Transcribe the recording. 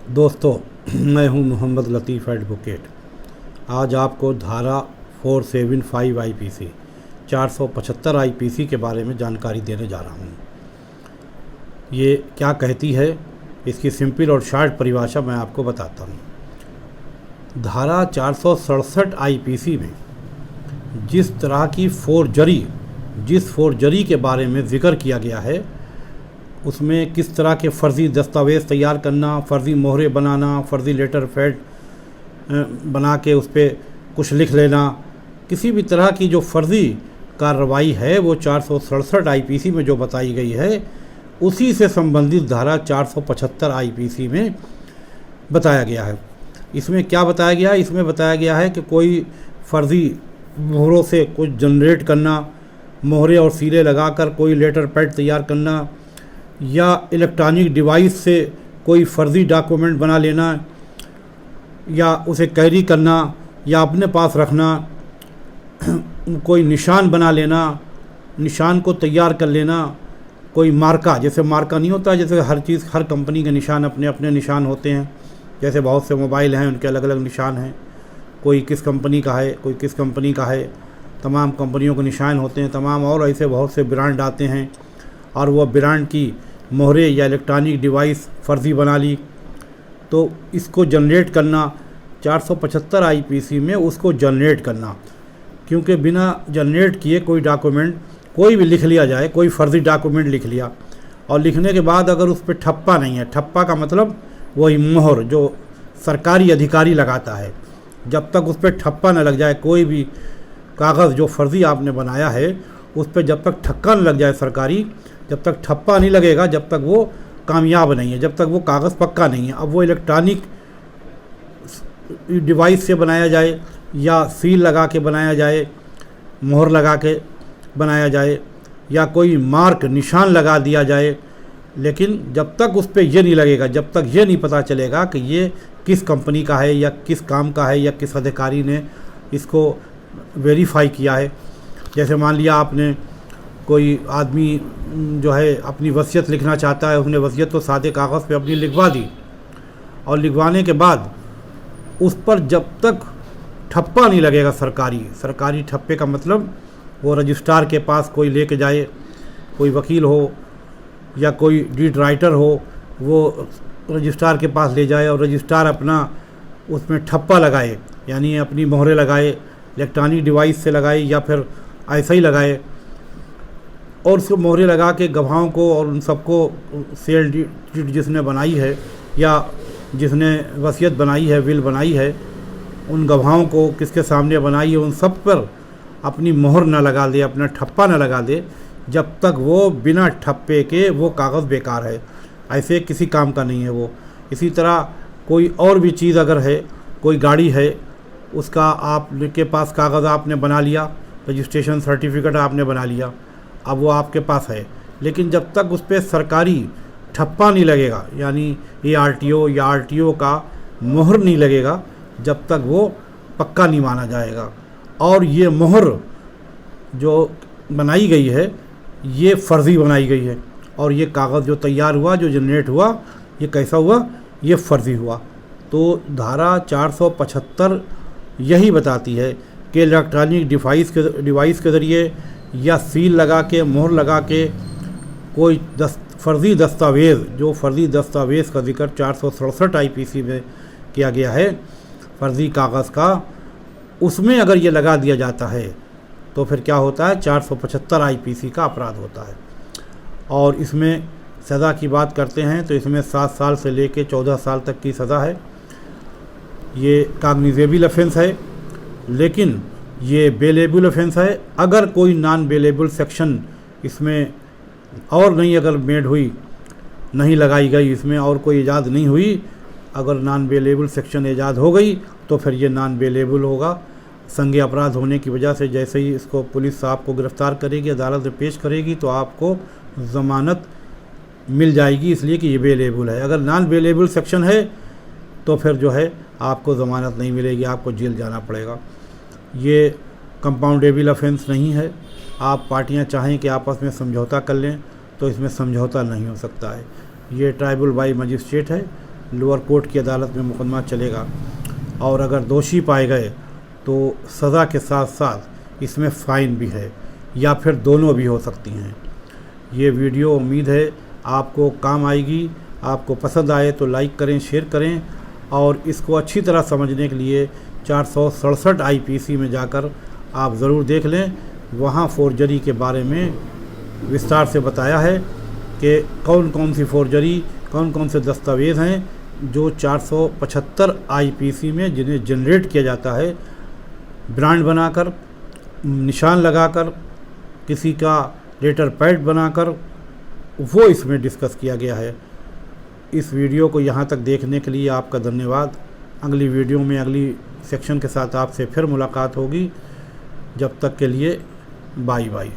दोस्तों, मैं हूं मोहम्मद लतीफ़ एडवोकेट। आज आपको धारा 475 आईपीसी 475 आईपीसी के बारे में जानकारी देने जा रहा हूं। ये क्या कहती है, इसकी सिंपल और शार्ट परिभाषा मैं आपको बताता हूं। धारा 467 आईपीसी में जिस तरह की जिस फोर्जरी के बारे में ज़िक्र किया गया है, उसमें किस तरह के फ़र्ज़ी दस्तावेज़ तैयार करना, फ़र्ज़ी मोहरे बनाना, फ़र्ज़ी लेटर पैड बना के उस पर कुछ लिख लेना, किसी भी तरह की जो फ़र्ज़ी कार्रवाई है वो 467 आईपीसी में जो बताई गई है, उसी से संबंधित धारा 475 आईपीसी में बताया गया है। इसमें क्या बताया गया है? इसमें बताया गया है कि कोई फ़र्ज़ी मोहरों से कुछ जनरेट करना, मोहरे और सीले लगाकर कोई लेटर पैड तैयार करना, या इलेक्ट्रॉनिक डिवाइस से कोई फ़र्ज़ी डॉक्यूमेंट बना लेना, या उसे कैरी करना या अपने पास रखना, कोई निशान बना लेना, निशान को तैयार कर लेना, कोई मार्का, जैसे मार्का नहीं होता, जैसे हर कंपनी के निशान अपने अपने निशान होते हैं। जैसे बहुत से मोबाइल हैं, उनके अलग अलग निशान हैं, कोई किस कंपनी का है, कोई किस कंपनी का है, तमाम कंपनियों के निशान होते हैं। तमाम और ऐसे बहुत से ब्रांड आते हैं और वह ब्रांड की मोहरे या इलेक्ट्रॉनिक डिवाइस फ़र्ज़ी बना ली, तो इसको जनरेट करना 475 आईपीसी में उसको जनरेट करना, क्योंकि बिना जनरेट किए कोई डॉक्यूमेंट कोई भी लिख लिया जाए, कोई फ़र्ज़ी डॉक्यूमेंट लिख लिया और लिखने के बाद अगर उस पर ठप्पा नहीं है, ठप्पा का मतलब वही मोहर जो सरकारी अधिकारी लगाता है, जब तक उस पर ठप्पा न लग जाए, कोई भी कागज़ जो फ़र्ज़ी आपने बनाया है उस पर जब तक ठक्का न लग जाए सरकारी, जब तक ठप्पा नहीं लगेगा, जब तक वो कामयाब नहीं है, जब तक वो कागज़ पक्का नहीं है। अब वो इलेक्ट्रॉनिक डिवाइस से बनाया जाए या सील लगा के बनाया जाए, मोहर लगा के बनाया जाए, या कोई मार्क निशान लगा दिया जाए, लेकिन जब तक उस पर ये नहीं लगेगा, जब तक ये नहीं पता चलेगा कि ये किस कंपनी का है या किस काम का है या किस अधिकारी ने इसको वेरीफाई किया है। जैसे मान लिया आपने कोई आदमी जो है अपनी वसीयत लिखना चाहता है, उसने वसीयत तो सादे कागज़ पे अपनी लिखवा दी और लिखवाने के बाद उस पर जब तक ठप्पा नहीं लगेगा सरकारी ठप्पे का मतलब वो रजिस्ट्रार के पास कोई लेके जाए, कोई वकील हो या कोई डीड राइटर हो, वो रजिस्ट्रार के पास ले जाए और रजिस्ट्रार अपना उसमें ठप्पा लगाए, यानी अपनी मोहरे लगाए, इलेक्ट्रॉनिक डिवाइस से लगाए या फिर ऐसा ही लगाए, और उसको मोहरे लगा के गवाहों को और उन सबको सेल डीड जिसने बनाई है या जिसने वसीयत बनाई है, विल बनाई है, उन गवाहों को किसके सामने बनाई है, उन सब पर अपनी मोहर न लगा दे, अपना ठप्पा न लगा दे, जब तक वो बिना ठप्पे के वो कागज़ बेकार है, ऐसे किसी काम का नहीं है वो। इसी तरह कोई और भी चीज़ अगर है, कोई गाड़ी है, उसका आपके पास कागज़ आपने बना लिया, रजिस्ट्रेशन सर्टिफिकेट आपने बना लिया, अब वो आपके पास है, लेकिन जब तक उस पर सरकारी ठप्पा नहीं लगेगा, यानी ये आरटीओ या आरटीओ का मोहर नहीं लगेगा, जब तक वो पक्का नहीं माना जाएगा। और ये मोहर जो बनाई गई है ये फ़र्ज़ी बनाई गई है, और ये कागज़ जो तैयार हुआ, जो जनरेट हुआ, ये कैसा हुआ? ये फ़र्ज़ी हुआ। तो धारा 475 यही बताती है कि इलेक्ट्रॉनिक डिवाइस के ज़रिए या सील लगा के, मोहर लगा के कोई फ़र्ज़ी दस्तावेज़, जो फ़र्ज़ी दस्तावेज़ का जिक्र 467 आईपीसी में किया गया है, फ़र्ज़ी कागज़ का, उसमें अगर ये लगा दिया जाता है तो फिर क्या होता है? 475 आईपीसी का अपराध होता है। और इसमें सज़ा की बात करते हैं तो इसमें 7 साल से लेकर 14 साल तक की सज़ा है। ये कॉग्निजेबल ऑफेंस है, लेकिन ये बेलेबल ऑफेंस है। अगर कोई नॉन बेलेबल सेक्शन इसमें और नहीं अगर मेड हुई, नहीं लगाई गई, इसमें और कोई इजाद नहीं हुई, अगर नॉन बेलेबल सेक्शन इजाद हो गई तो फिर ये नॉन बेलेबल होगा। संज्ञेय अपराध होने की वजह से जैसे ही इसको पुलिस आपको गिरफ़्तार करेगी, अदालत में पेश करेगी, तो आपको ज़मानत मिल जाएगी, इसलिए कि ये बेलेबल है। अगर नॉन बेलेबल सेक्शन है तो फिर जो है आपको ज़मानत नहीं मिलेगी, आपको जेल जाना पड़ेगा। ये कंपाउंडेबल ऑफेंस नहीं है। आप पार्टियां चाहें कि आपस में समझौता कर लें तो इसमें समझौता नहीं हो सकता है। ये ट्राइबल बाई मजिस्ट्रेट है, लोअर कोर्ट की अदालत में मुकदमा चलेगा और अगर दोषी पाए गए तो सज़ा के साथ साथ इसमें फ़ाइन भी है या फिर दोनों भी हो सकती हैं। ये वीडियो उम्मीद है आपको काम आएगी। आपको पसंद आए तो लाइक करें, शेयर करें और इसको अच्छी तरह समझने के लिए 467 IPC में जाकर आप ज़रूर देख लें। वहाँ फोर्जरी के बारे में विस्तार से बताया है कि कौन कौन सी फोर्जरी, कौन कौन से दस्तावेज़ हैं जो 475 IPC में जिन्हें जनरेट किया जाता है ब्रांड बनाकर, निशान लगाकर, किसी का लेटर पैड बनाकर, वो इसमें डिस्कस किया गया है। इस वीडियो को यहाँ तक देखने के लिए आपका धन्यवाद। अगली वीडियो में अगली सेक्शन के साथ आपसे फिर मुलाकात होगी। जब तक के लिए बाय बाय।